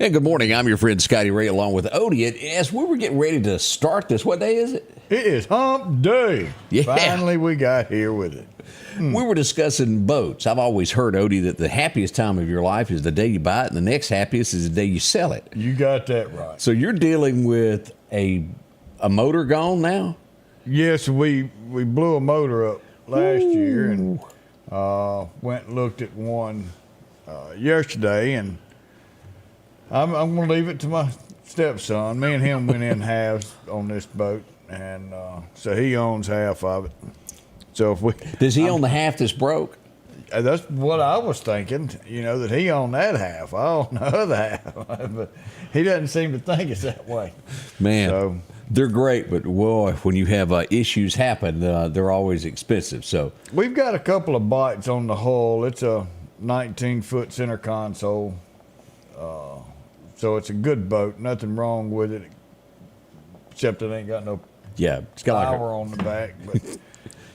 Hey, good morning. I'm your friend Scotty Ray along with Odie. As we were getting ready to start this, what day is it? It is hump day. Yeah. Finally, we got here with it. We were discussing boats. I've always heard, Odie, that the happiest time of your life is the day you buy it, and the next happiest is the day you sell it. You got that right. So you're dealing with a motor gone now? Yes, we blew a motor up last year and went and looked at one yesterday, and I'm going to leave it to my stepson. Me and him went in halves on this boat, and so he owns half of it. So if we does he own the half that's broke? That's what I was thinking. You know, that he owned that half. I own the other half, but he doesn't seem to think it's that way. Man, so, they're great, but boy, when you have issues happen, they're always expensive. So we've got a couple of bites on the hull. It's a 19-foot center console. So it's a good boat. Nothing wrong with it, except it ain't got no it's got power on the back. But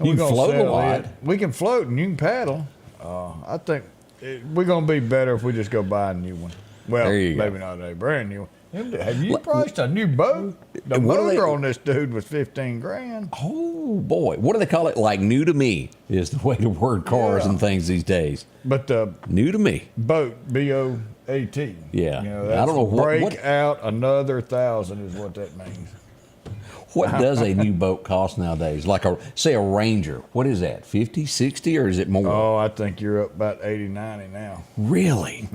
you can float a lot. We can float and you can paddle. I think we're going to be better if we just go buy a new one. Well, maybe not a brand new one. Have you priced a new boat? The motor on this dude was $15,000. Oh boy, what do they call it? Like new to me is the way to word cars and things these days. But new to me boat, B-O-A-T. Yeah, you know, that's I don't know break out another 1,000 is what that means. What does a new boat cost nowadays? Like say a Ranger, what is that? 50, 60, or is it more? Oh, I think you're up about 80, 90 now. Really?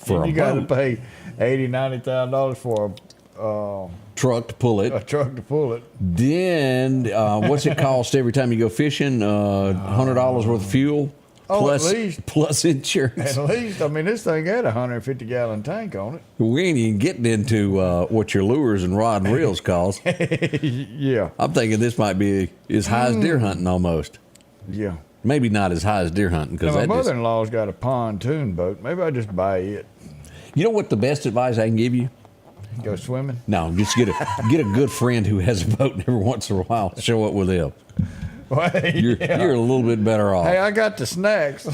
You got to pay $80,000, $90,000 for a truck to pull it. A truck to pull it. Then what's it cost every time you go fishing? $100 worth of fuel. Plus, at least. Plus insurance. At least. I mean, this thing had a 150-gallon tank on it. We ain't even getting into what your lures and rod and reels cost. Yeah. I'm thinking this might be as high as deer hunting almost. Yeah. Maybe not as high as deer hunting. Now, my mother-in-law's got a pontoon boat. Maybe I just buy it. You know what the best advice I can give you? Go swimming? No, just get a good friend who has a boat, and every once in a while show up with them. Well, you're a little bit better off. Hey, I got the snacks.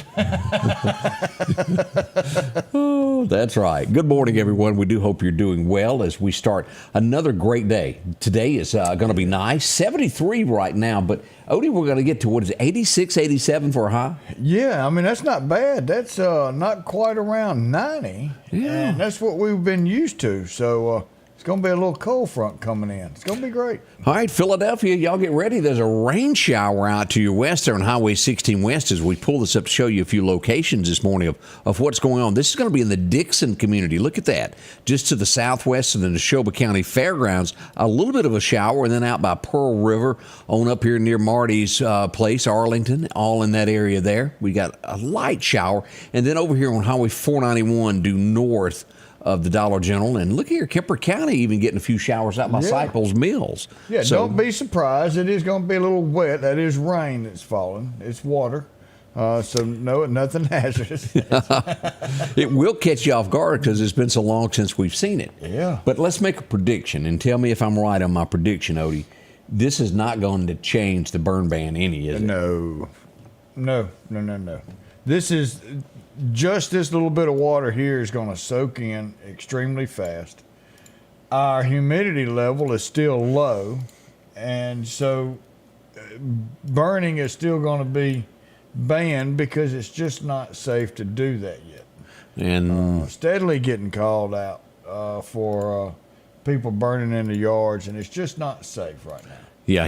Oh, that's right. Good morning, everyone. We do hope you're doing well as we start another great day. Today is going to be nice. 73 right now, but Odie, we're going to get to, what is it, 86, 87 for a high? Yeah, I mean, that's not bad. That's not quite around 90. Yeah. And that's what we've been used to. So it's going to be a little cold front coming in. It's going to be great. All right, Philadelphia, y'all get ready. There's a rain shower out to your west there on Highway 16 West as we pull this up to show you a few locations this morning of what's going on. This is going to be in the Dixon community. Look at that. Just to the southwest of the Neshoba County Fairgrounds, a little bit of a shower, and then out by Pearl River on up here near Marty's place, Arlington, all in that area there. We got a light shower. And then over here on Highway 491 due north of the Dollar General. And look here, Kemper County even getting a few showers out by Cyples Mills. Yeah, so, don't be surprised. It is going to be a little wet. That is rain that's falling. It's water. So no, nothing hazardous. It will catch you off guard because it's been so long since we've seen it. Yeah. But let's make a prediction and tell me if I'm right on my prediction, Odie. This is not going to change the burn ban any, is it? No. This is just this little bit of water here is going to soak in extremely fast. Our humidity level is still low, and so burning is still going to be banned because it's just not safe to do that yet. And steadily getting called out for people burning in the yards, and it's just not safe right now. Yeah,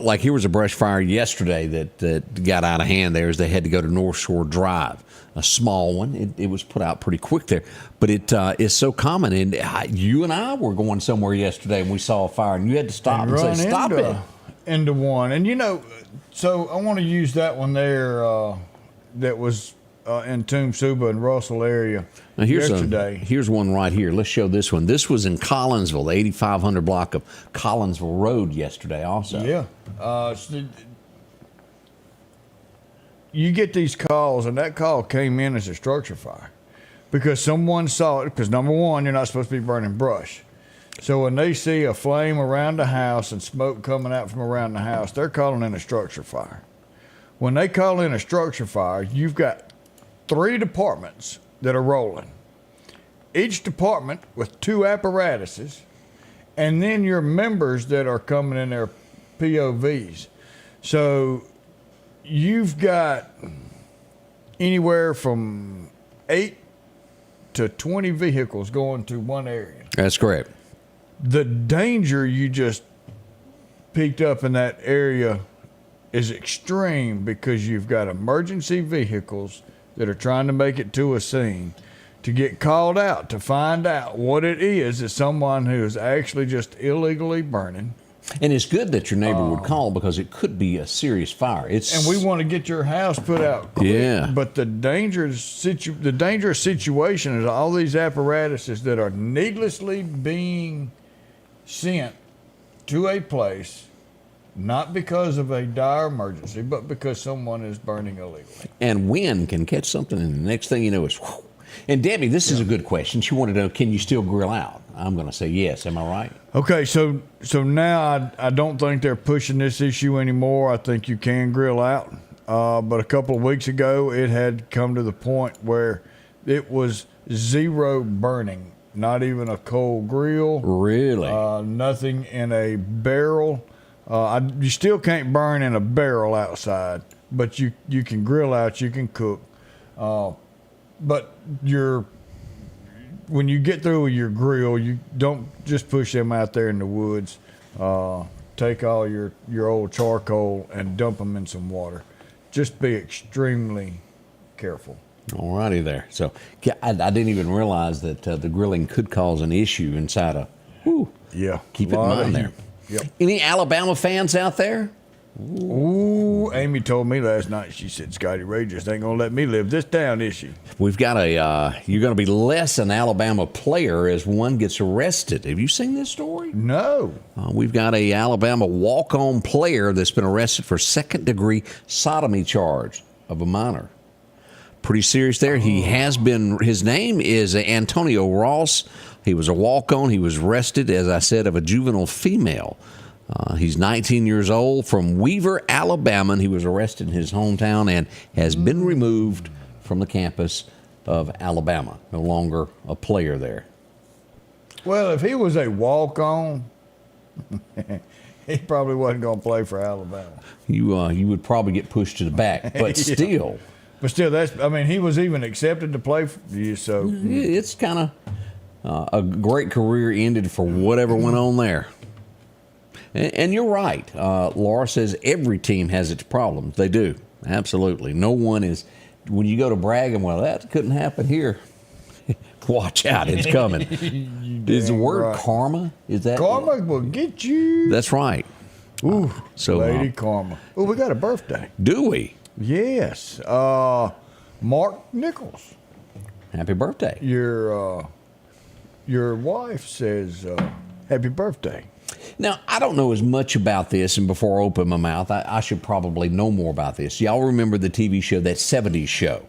like here was a brush fire yesterday that got out of hand there as they had to go to North Shore Drive, a small one. It was put out pretty quick there, but it is so common. And you and I were going somewhere yesterday and we saw a fire, and you had to stop and say, "Stop it." into one. And, you know, so I want to use that one there that was in Toomsuba and Russell area Now yesterday. Here's one right here. Let's show this one. This was in Collinsville, the 8500 block of Collinsville Road yesterday also. Yeah. You get these calls, and that call came in as a structure fire because someone saw it. Because, number one, you're not supposed to be burning brush. So when they see a flame around the house and smoke coming out from around the house, they're calling in a structure fire. When they call in a structure fire, you've got 3 departments that are rolling. Each department with 2 apparatuses, and then your members that are coming in their POVs. So you've got anywhere from 8 to 20 vehicles going to one area. That's correct. The danger you just picked up in that area is extreme because you've got emergency vehicles that are trying to make it to a scene to get called out to find out what it is someone who is actually just illegally burning. And it's good that your neighbor would call because it could be a serious fire. And we want to get your house put out quick. Yeah. But the dangerous situation is all these apparatuses that are needlessly being sent to a place, not because of a dire emergency, but because someone is burning illegally. And wind can catch something, and the next thing you know is whew. And Debbie, this is a good question. She wanted to know, can you still grill out? I'm going to say yes. Am I right? Okay, so now I don't think they're pushing this issue anymore. I think you can grill out. But a couple of weeks ago, it had come to the point where it was 0 burning, not even a coal grill. Really? Nothing in a barrel. You still can't burn in a barrel outside, but you can grill out, you can cook. But when you get through with your grill, you don't just push them out there in the woods. Take all your old charcoal and dump them in some water. Just be extremely careful. All righty there. So I didn't even realize that the grilling could cause an issue inside a. Whew, Yeah. keep it in mind there. Yep. Any Alabama fans out there? Ooh, Amy told me last night, she said, Scotty Ray just ain't going to let me live this down, is she? We've got you're going to be less an Alabama player as one gets arrested. Have you seen this story? No. We've got a Alabama walk-on player that's been arrested for second-degree sodomy charge of a minor. Pretty serious there. He has been, his name is Antonio Ross. He was a walk-on. He was arrested, as I said, of a juvenile female. He's 19 years old from Weaver, Alabama, and he was arrested in his hometown and has been removed from the campus of Alabama. No longer a player there. Well, if he was a walk-on, he probably wasn't going to play for Alabama. You would probably get pushed to the back, but Yeah. still. But still, he was even accepted to play for you, so. It's kind of a great career ended for whatever went on there. And you're right. Laura says every team has its problems. They do. Absolutely. No one is, when you go to bragging, well, that couldn't happen here. Watch out. It's coming. Is the word right. karma? Is that? Karma will get you. That's right. Ooh, so, Lady Karma. Oh, we got a birthday. Do we? Yes. Mark Nichols. Happy birthday. Your wife says happy birthday. Now, I don't know as much about this, and before I open my mouth, I should probably know more about this. Y'all remember the TV show, that 70s show?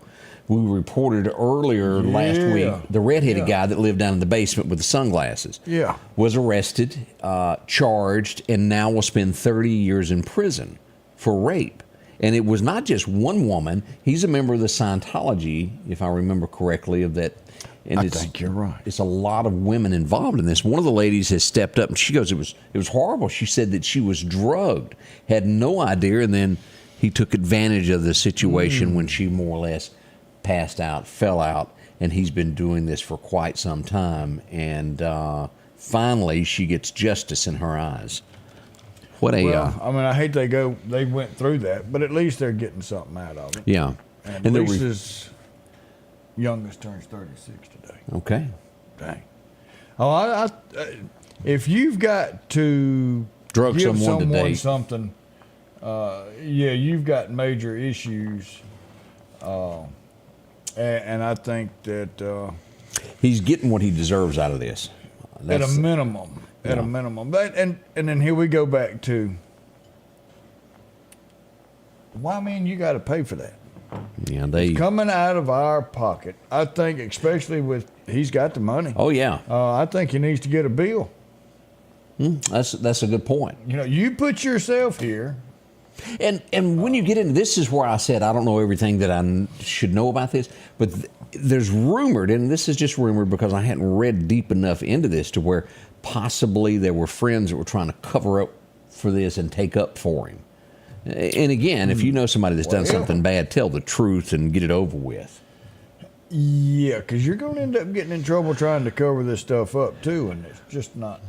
We reported earlier last week, the redheaded guy that lived down in the basement with the sunglasses was arrested, charged, and now will spend 30 years in prison for rape. And it was not just one woman. He's a member of the Scientology, if I remember correctly, of that. And I think you're right. It's a lot of women involved in this. One of the ladies has stepped up, and she goes, it was horrible. She said that she was drugged, had no idea, and then he took advantage of the situation when she more or less passed out, fell out, and he's been doing this for quite some time. And finally, she gets justice in her eyes. What a... I hate they went through that, but at least they're getting something out of it. Yeah. And Lisa's youngest turns 36 today. Okay. Dang. Oh, if you've got to drug give someone to date. something, you've got major issues. And I think that he's getting what he deserves out of this. at a minimum. At a minimum. And then here we go back to, why, you got to pay for that. Yeah, It's coming out of our pocket. I think, especially with, he's got the money. Oh, yeah. I think he needs to get a bill. That's a good point. You put yourself here. And when you get into this is where I said I don't know everything that I should know about this, but there's rumored, and this is just rumored because I hadn't read deep enough into this to where possibly there were friends that were trying to cover up for this and take up for him. And again, if you know somebody that's done something bad, tell the truth and get it over with. Yeah, because you're going to end up getting in trouble trying to cover this stuff up too, and it's just not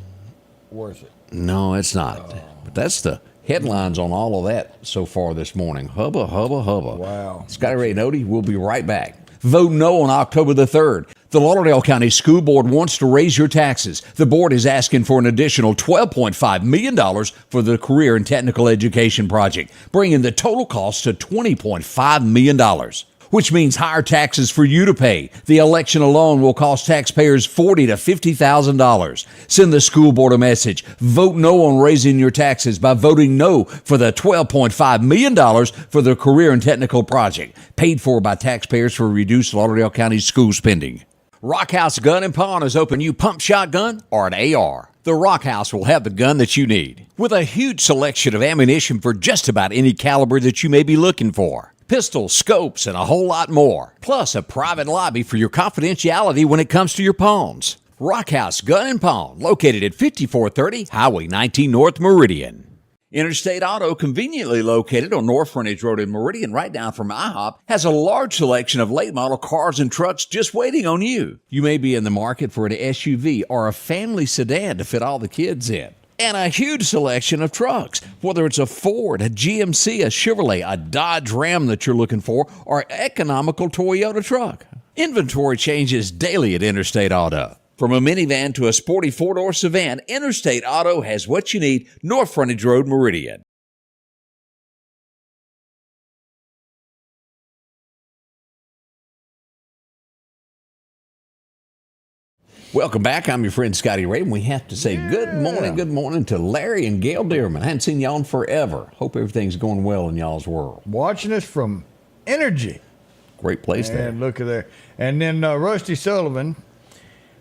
worth it. No, it's not. But that's the headlines on all of that so far this morning. Hubba, hubba, hubba. Wow. Scotty Ray and Odie, we'll be right back. Vote no on October the 3rd. The Lauderdale County School Board wants to raise your taxes. The board is asking for an additional $12.5 million for the Career and Technical Education Project, bringing the total cost to $20.5 million. Which means higher taxes for you to pay. The election alone will cost taxpayers $40,000 to $50,000. Send the school board a message. Vote no on raising your taxes by voting no for the $12.5 million for the Career and Technical Project, paid for by taxpayers for reduced Lauderdale County school spending. Rockhouse Gun and Pawn is open you pump shotgun or an AR. The Rockhouse will have the gun that you need, with a huge selection of ammunition for just about any caliber that you may be looking for. Pistols, scopes, and a whole lot more. Plus a private lobby for your confidentiality when it comes to your pawns. Rockhouse Gun and Pawn, located at 5430 Highway 19 North Meridian. Interstate Auto, conveniently located on North Frontage Road in Meridian, right down from IHOP, has a large selection of late model cars and trucks just waiting on you. You may be in the market for an SUV or a family sedan to fit all the kids in. And a huge selection of trucks, whether it's a Ford, a GMC, a Chevrolet, a Dodge Ram that you're looking for, or an economical Toyota truck. Inventory changes daily at Interstate Auto. From a minivan to a sporty four-door sedan, Interstate Auto has what you need, North Frontage Road, Meridian. Welcome back. I'm your friend Scotty Ray, and we have to say good morning to Larry and Gail Dearman. I hadn't seen y'all in forever. Hope everything's going well in y'all's world. Watching us from Energy. Great place there. And look at there. And then Rusty Sullivan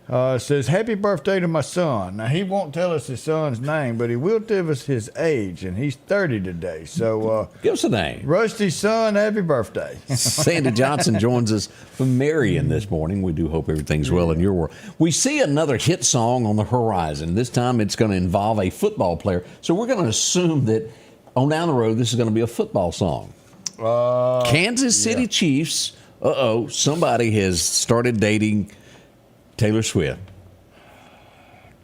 says, happy birthday to my son. Now, he won't tell us his son's name, but he will tell us his age, and he's 30 today. So give us a name. Rusty's son, happy birthday. Sandy Johnson joins us from Marion this morning. We do hope everything's well in your world. We see another hit song on the horizon. This time it's going to involve a football player. So we're going to assume that on down the road, this is going to be a football song. Kansas City Chiefs. Somebody has started dating Taylor Swift.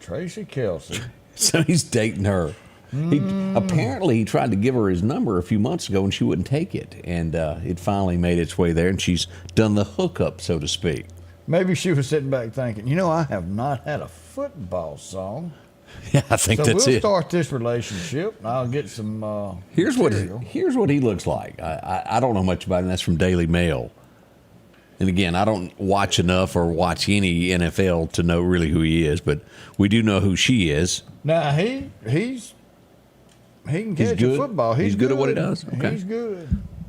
Tracy Kelce. So he's dating her. Apparently, he tried to give her his number a few months ago, and she wouldn't take it. And it finally made its way there, and she's done the hookup, so to speak. Maybe she was sitting back thinking, I have not had a football song. Yeah, I think that's it. So we'll start this relationship, and I'll get some here's what he looks like. I don't know much about him. That's from Daily Mail. And again, I don't watch enough or watch any NFL to know really who he is, but we do know who she is. Now he can catch a football. He's good at what he does. Okay. He's good.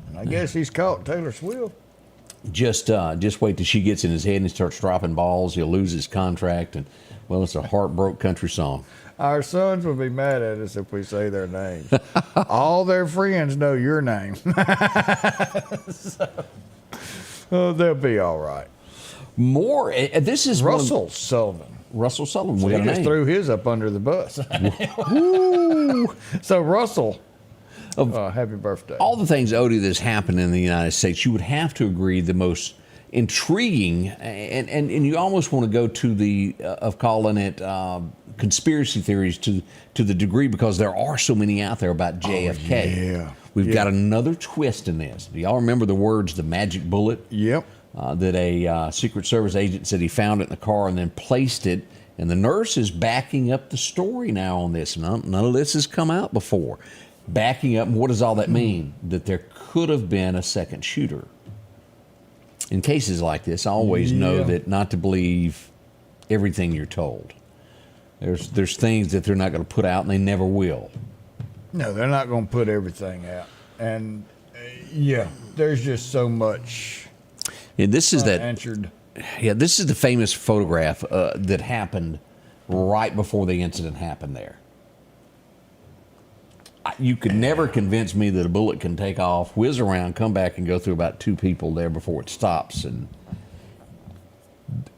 And I guess he's caught Taylor Swift. Just wait till she gets in his head and he starts dropping balls. He'll lose his contract, and it's a heartbroken country song. Our sons will be mad at us if we say their names. All their friends know your name. They'll be all right. This is Russell Sullivan. Russell Sullivan. So we he just threw his up under the bus. So Russell, happy birthday. All the things, Odie, that's happened in the United States, you would have to agree the most intriguing, and you almost want to go to the of calling it conspiracy theories to the degree, because there are so many out there about JFK. Yeah. We've got another twist in this. Do y'all remember the words, the magic bullet? Yep. That a Secret Service agent said he found it in the car and then placed it And the nurse is backing up the story now on this. None of this has come out before. Backing up, what does all that mean? That there could have been a second shooter. In cases like this, I always know that not to believe everything you're told. There's things that they're not going to put out, and they never will. No, they're not going to put everything out. And, there's just so much This is unanswered. this is the famous photograph that happened right before the incident happened there. You could never convince me that a bullet can take off, whiz around, come back, and go through about 2 people there before it stops. And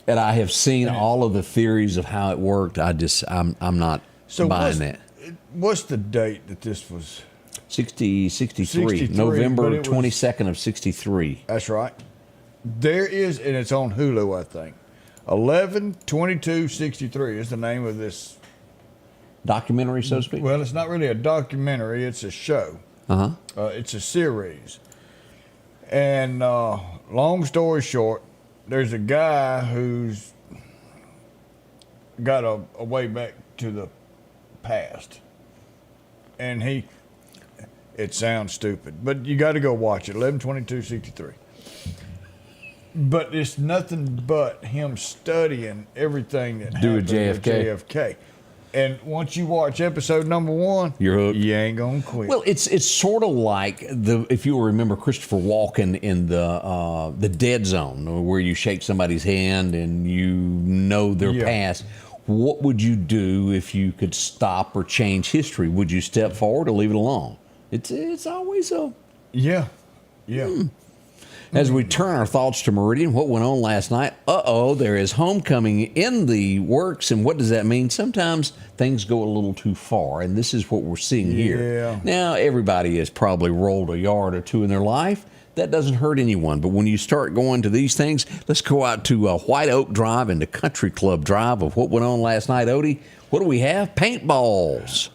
I have seen all of the theories of how it worked. I'm not buying that. What's the date that this was? 63, November 22nd of 63. That's right. There is, and it's on Hulu, I think. 11/22/63 is the name of this Documentary, so to speak? Well, it's not really a documentary. It's a show. It's a series. And long story short, there's a guy who's got a way back to the past. And it sounds stupid, but you got to go watch it. 11/22/63. But it's nothing but him studying everything that happened with JFK. And once you watch episode number 1, you're hooked. You ain't gonna quit. Well, it's sort of like if you remember Christopher Walken in the Dead Zone, where you shake somebody's hand and you know their past. What would you do if you could stop or change history? Would you step forward or leave it alone? It's always a As we turn our thoughts to Meridian, what went on last night? There is homecoming in the works, and what does that mean? Sometimes things go a little too far, and this is what we're seeing here. Now, everybody has probably rolled a yard or 2 in their life. That doesn't hurt anyone, but when you start going to these things, let's go out to White Oak Drive and the Country Club Drive of what went on last night. Odie, what do we have? Paintballs.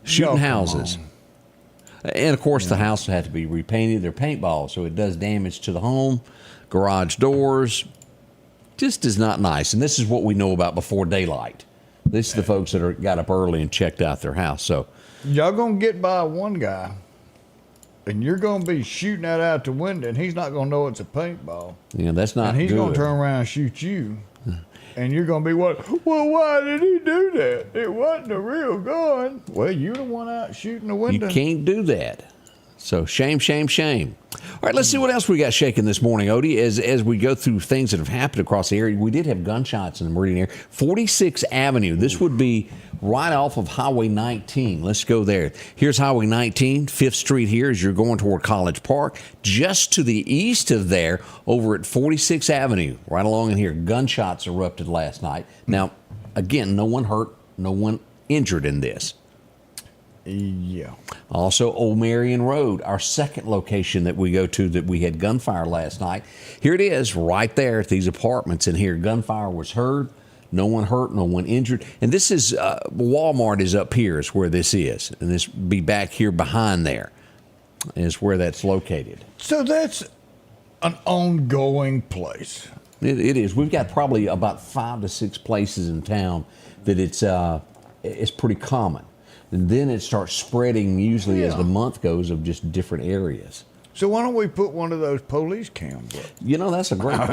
Shooting houses. And, of course, the house had to be repainted. They're paintballs, so it does damage to the home. Garage doors. Just is not nice. And this is what we know about before daylight. This is the folks that got up early and checked out their house. So y'all going to get by one guy, and you're going to be shooting that out the window, and he's not going to know it's a paintball. Yeah, that's not good. And he's going to turn around and shoot you. And you're going to be, well, why did he do that? It wasn't a real gun. Well, you're the one out shooting the window. You can't do that. So shame, shame, shame. All right, let's see what else we got shaking this morning, Odie. As we go through things that have happened across the area, we did have gunshots in the Meridian area. 46th Avenue. This would be right off of Highway 19. Let's go there. Here's Highway 19, 5th Street here as you're going toward College Park. Just to the east of there, over at 46th Avenue, right along in here, gunshots erupted last night. Now, again, no one hurt, no one injured in this. Yeah. Also, Old Marion Road, our second location that we go to that we had gunfire last night. Here it is, right there at these apartments in here. Gunfire was heard. No one hurt, no one injured. And this is, Walmart is up here is where this is. And this be back here behind there is where that's located. So that's an ongoing place. It is. We've got probably about 5 to 6 places in town that it's pretty common. And then it starts spreading usually as the month goes of just different areas. So why don't we put one of those police cams up? You know, that's a great thought.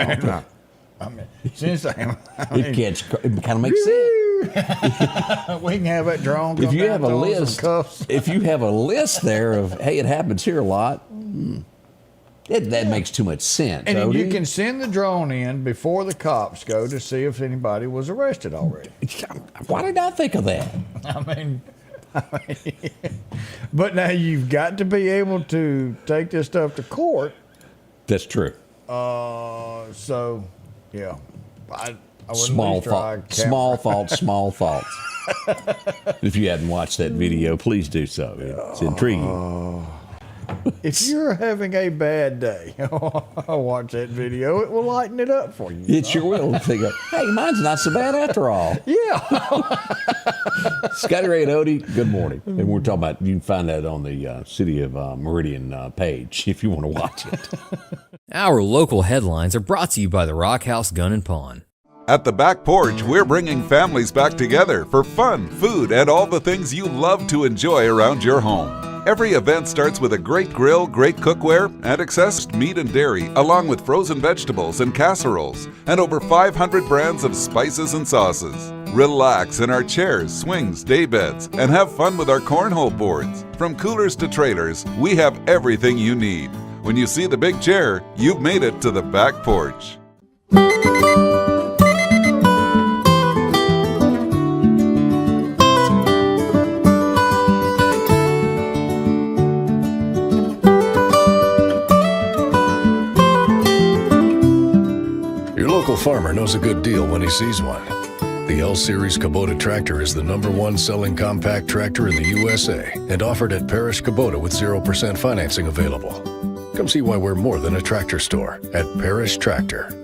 It kind of makes sense. We can have that drone. If you have a list, if you have a list there of, hey, it happens here a lot, that makes too much sense. And Odie. you can send the drone in before the cops go to see if anybody was arrested already. Why did I think of that? I mean, but now you've got to be able to take this stuff to court. That's true. So, yeah. I small thoughts. If you hadn't watched that video, please do so. It's intriguing. If you're having a bad day, watch that video. It will lighten it up for you. It sure will. Think of, hey, mine's not so bad after all. Yeah. Scotty Ray and Odie, good morning. And we're talking about, you can find that on the City of Meridian page if you want to watch it. Our local headlines are brought to you by the Rock House Gun and Pawn. At the Back Porch, we're bringing families back together for fun, food, and all the things you love to enjoy around your home. Every event starts with a great grill, great cookware, and access meat and dairy, along with frozen vegetables and casseroles, and over 500 brands of spices and sauces. Relax in our chairs, swings, day beds, and have fun with our cornhole boards. From coolers to trailers, we have everything you need. When you see the big chair, you've made it to the Back Porch. Your local farmer knows a good deal when he sees one. The L-Series Kubota tractor is the #1 selling compact tractor in the USA and offered at Parish Kubota with 0% financing available. Come see why we're more than a tractor store at Parish Tractor.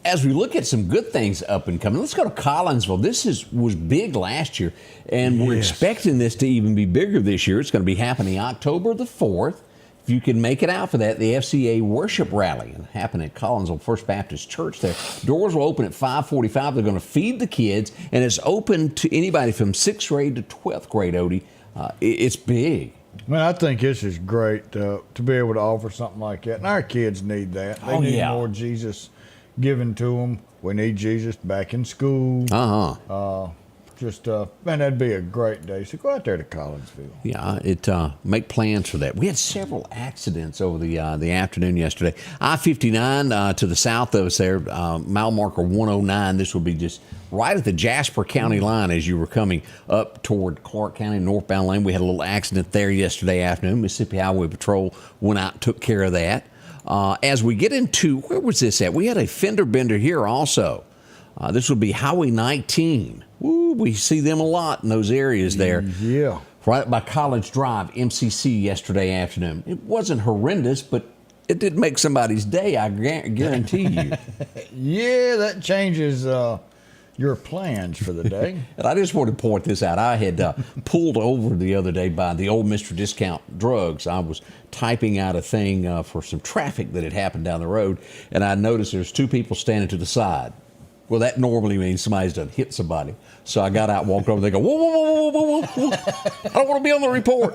As we look at some good things up and coming, let's go to Collinsville. This was big last year, and we're expecting this to even be bigger this year. It's going to be happening October the 4th. If you can make it out for that, the FCA Worship Rally and happen at Collinsville First Baptist Church there. Doors will open at 5:45. They're going to feed the kids, and it's open to anybody from 6th grade to 12th grade, Odie. It's big. Man, I think this is great to be able to offer something like that. And our kids need that. They need more Jesus given to them. We need Jesus back in school. Man, that'd be a great day. So go out there to Collinsville. Yeah, make plans for that. We had several accidents over the afternoon yesterday. I-59 to the south of us there, mile marker 109. This will be just right at the Jasper County line as you were coming up toward Clark County, northbound lane. We had a little accident there yesterday afternoon. Mississippi Highway Patrol went out and took care of that. As we get into, where was this at? We had a fender bender here also. This would be Highway 19. Woo, we see them a lot in those areas there. Yeah. Right by College Drive, MCC, yesterday afternoon. It wasn't horrendous, but it did make somebody's day, I guarantee you. Yeah, that changes your plans for the day. And I just want to point this out. I had pulled over the other day by the old Mr. Discount Drugs. I was typing out a thing for some traffic that had happened down the road, and I noticed there's two people standing to the side. Well, that normally means somebody's done hit somebody. So I got out, walked over, they go, whoa, whoa, whoa, whoa, whoa, whoa. I don't want to be on the report.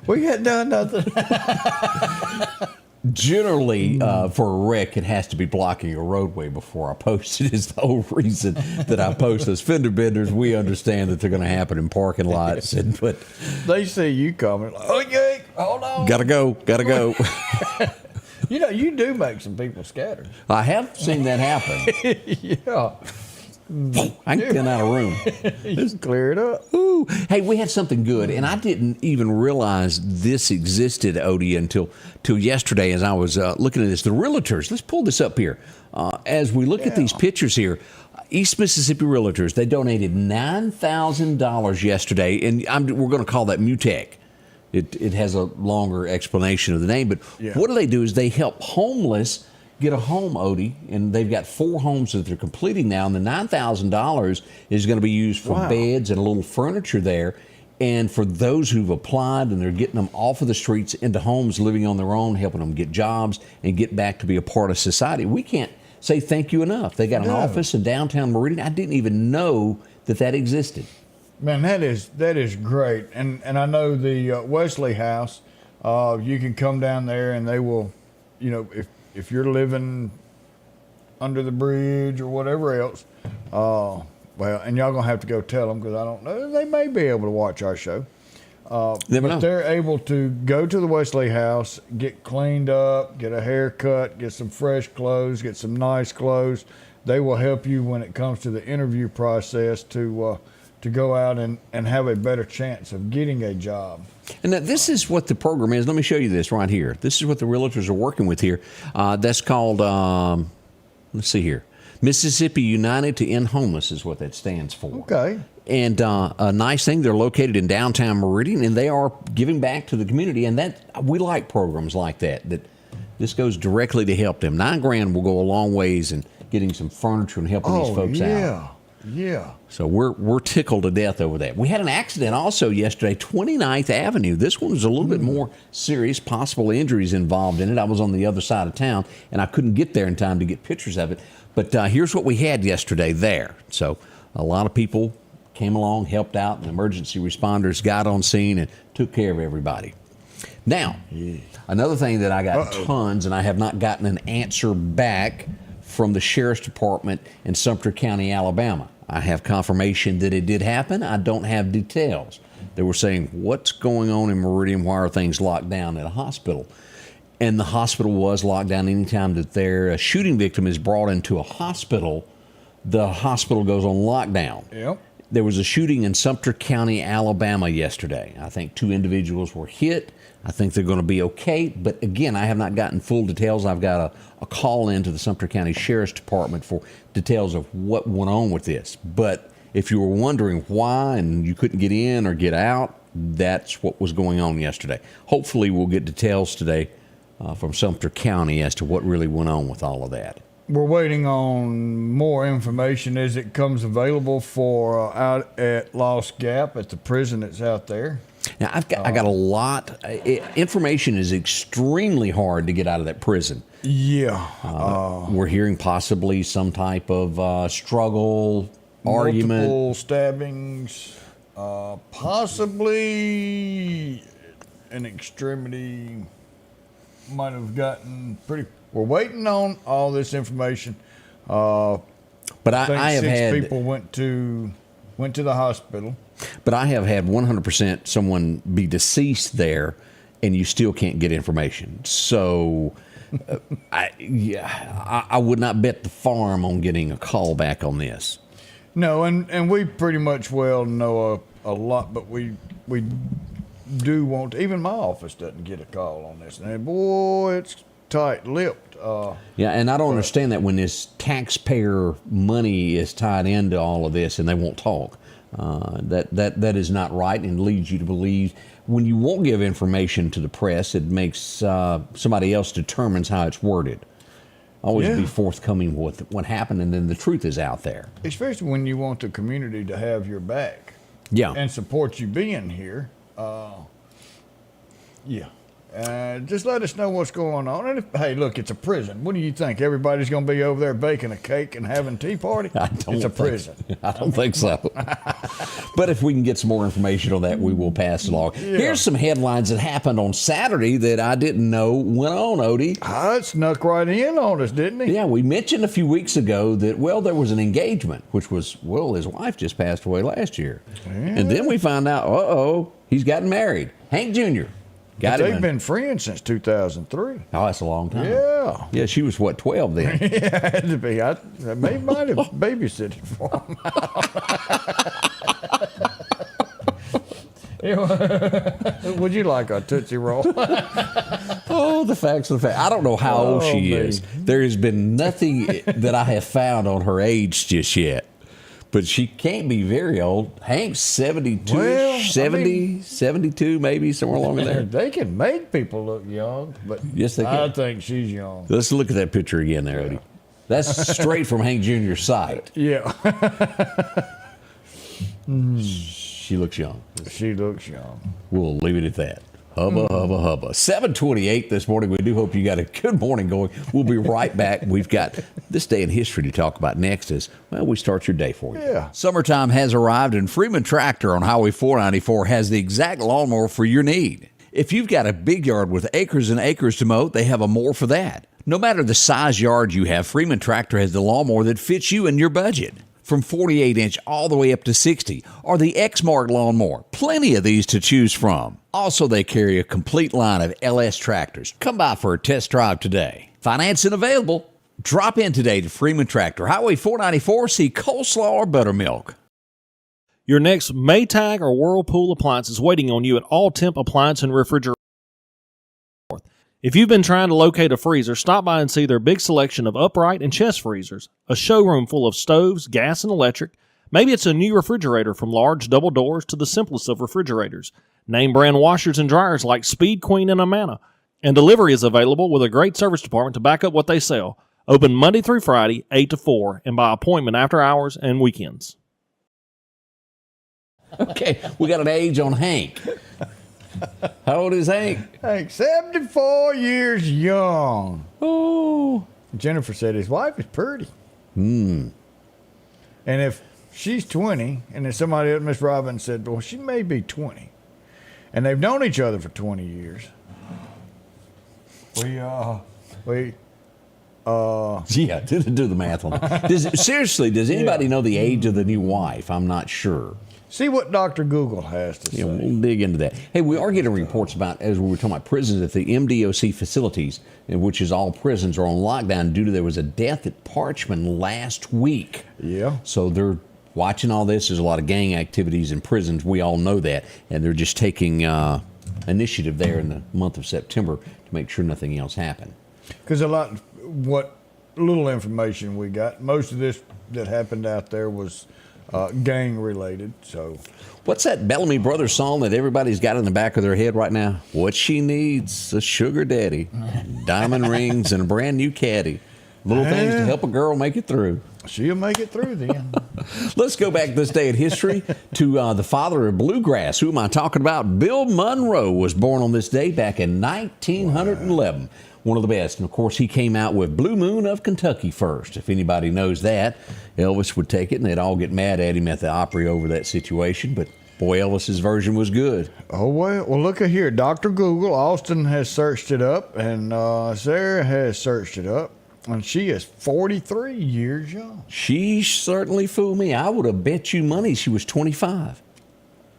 We hadn't done nothing. Generally, for a wreck, it has to be blocking a roadway before I post it. Is the whole reason that I post those fender benders. We understand that they're going to happen in parking lots, but they see you coming. Like, okay, hold on. Gotta go. You know, you do make some people scatter. I have seen that happen. Yeah. I can get out of room. Just clear it up. Ooh. Hey, we had something good, and I didn't even realize this existed, Odie, until yesterday as I was looking at this. The realtors, let's pull this up here. As we look at these pictures here, East Mississippi Realtors, they donated $9,000 yesterday, and we're going to call that MUTEC. It has a longer explanation of the name, but what do is they help homeless get a home, Odie, and they've got 4 homes that they're completing now, and the $9,000 is going to be used for beds and a little furniture there. And for those who've applied and they're getting them off of the streets into homes, living on their own, helping them get jobs and get back to be a part of society. We can't say thank you enough. They got an office in downtown Meridian. I didn't even know that existed. Man, that is great. And I know the Wesley House, you can come down there and they will, you know, if you're living under the bridge or whatever else, well, and y'all gonna have to go tell them because I don't know. They may be able to watch our show. But they're able to go to the Wesley House, get cleaned up, get a haircut, get some fresh clothes, get some nice clothes. They will help you when it comes to the interview process to go out and have a better chance of getting a job. And now this is what the program is. Let me show you this right here. This is what the realtors are working with here. That's called, let's see here, Mississippi United to End Homeless is what that stands for. Okay. And a nice thing, they're located in downtown Meridian, and they are giving back to the community. And that we like programs like that this goes directly to help them. $9,000 will go a long ways in getting some furniture and helping these folks out. Yeah. So we're tickled to death over that. We had an accident also yesterday, 29th Avenue. This one was a little bit more serious, possible injuries involved in it. I was on the other side of town, and I couldn't get there in time to get pictures of it. But here's what we had yesterday there. So a lot of people came along, helped out, and emergency responders got on scene and took care of everybody. Now, another thing that I got tons, and I have not gotten an answer back from the Sheriff's Department in Sumter County, Alabama. I have confirmation that it did happen. I don't have details. They were saying, what's going on in Meridian? Why are things locked down at a hospital? And the hospital was locked down. Anytime that a shooting victim is brought into a hospital, the hospital goes on lockdown. Yep. There was a shooting in Sumter County, Alabama yesterday. I think 2 individuals were hit. I think they're going to be okay. But again, I have not gotten full details. I've got a call into the Sumter County Sheriff's Department for details of what went on with this. But if you were wondering why and you couldn't get in or get out, that's what was going on yesterday. Hopefully we'll get details today from Sumter County as to what really went on with all of that. We're waiting on more information as it comes available for out at Lost Gap at the prison that's out there. Now, I got a lot. Information is extremely hard to get out of that prison. Yeah. We're hearing possibly some type of struggle, argument. Multiple stabbings, possibly an extremity might have gotten pretty. We're waiting on all this information. But I have six had people went to the hospital. But I have had 100% someone be deceased there, and you still can't get information. So I would not bet the farm on getting a call back on this. No, and we pretty much well know a lot, but we do want to, even my office doesn't get a call on this. And boy, it's tight-lipped. Yeah, and I don't understand that when this taxpayer money is tied into all of this and they won't talk. That is not right and leads you to believe when you won't give information to the press, it makes somebody else determines how it's worded. Always be forthcoming with what happened, and then the truth is out there. Especially when you want the community to have your back. Yeah. And support you being here. Just let us know what's going on. And hey, look, it's a prison. What do you think? Everybody's going to be over there baking a cake and having tea party? It's a prison. I don't think so. But if we can get some more information on that, we will pass it along. Yeah. Here's some headlines that happened on Saturday that I didn't know went on, Odie. It snuck right in on us, didn't he? Yeah, we mentioned a few weeks ago that, there was an engagement, which was, his wife just passed away last year. Yeah. And then we found out, he's gotten married. Hank Jr. They've been friends since 2003. Oh, that's a long time. Yeah. Yeah, she was, 12 then? Yeah, had to be. I might have babysitted for him. Would you like a Tootsie Roll? The facts of the fact. I don't know how old she is. There has been nothing that I have found on her age just yet. But she can't be very old. Hank's 72, 72 maybe, somewhere along in there. They can make people look young, but yes, they can. I think she's young. Let's look at that picture again there, Odie. That's straight from Hank Jr.'s site. Yeah. She looks young. She looks young. We'll leave it at that. Hubba, hubba, hubba. 7:28 this morning. We do hope you got a good morning going. We'll be right back. We've got this day in history to talk about next as, we start your day for you. Yeah. Summertime has arrived, and Freeman Tractor on Highway 494 has the exact lawnmower for your need. If you've got a big yard with acres and acres to mow, they have a mower for that. No matter the size yard you have, Freeman Tractor has the lawnmower that fits you and your budget. From 48-inch all the way up to 60, or the X-Mark lawnmower. Plenty of these to choose from. Also, they carry a complete line of LS tractors. Come by for a test drive today. Financing available. Drop in today to Freeman Tractor, Highway 494, see coleslaw or buttermilk. Your next Maytag or Whirlpool appliance is waiting on you at All Temp Appliance and Refrigerator. If you've been trying to locate a freezer, stop by and see their big selection of upright and chest freezers, a showroom full of stoves, gas, and electric. Maybe it's a new refrigerator from large double doors to the simplest of refrigerators. Name brand washers and dryers like Speed Queen and Amana. And delivery is available with a great service department to back up what they sell. Open Monday through Friday, 8 to 4, and by appointment after hours and weekends. Okay, we got an age on Hank. How old is Hank? Hank, 74 years young. Oh. Jennifer said his wife is pretty. And if she's 20, and then somebody else, Miss Robbins said, well, she may be 20. And they've known each other for 20 years. Yeah, do the math on that. Does anybody know the age of the new wife? I'm not sure. see what Dr. Google has to say. Yeah, we'll dig into that. Hey, we are getting reports about, as we were talking about prisons, that the MDOC facilities, which is all prisons, are on lockdown due to there was a death at Parchman last week. Yeah. So they're watching all this. There's a lot of gang activities in prisons. We all know that. And they're just taking initiative there in the month of September to make sure nothing else happened. Because what little information we got, most of this that happened out there was gang related. So, what's that Bellamy Brothers song that everybody's got in the back of their head right now? What she needs, a sugar daddy, diamond rings, and a brand new caddy. Little things to help a girl make it through. She'll make it through then. Let's go back this day in history to the father of bluegrass. Who am I talking about? Bill Monroe was born on this day back in 1911. Wow. One of the best. And, of course, he came out with Blue Moon of Kentucky first. If anybody knows that, Elvis would take it, and they'd all get mad at him at the Opry over that situation. But, boy, Elvis's version was good. Oh, well, look at here. Dr. Google, Austin has searched it up, and Sarah has searched it up. And she is 43 years young. She certainly fooled me. I would have bet you money she was 25.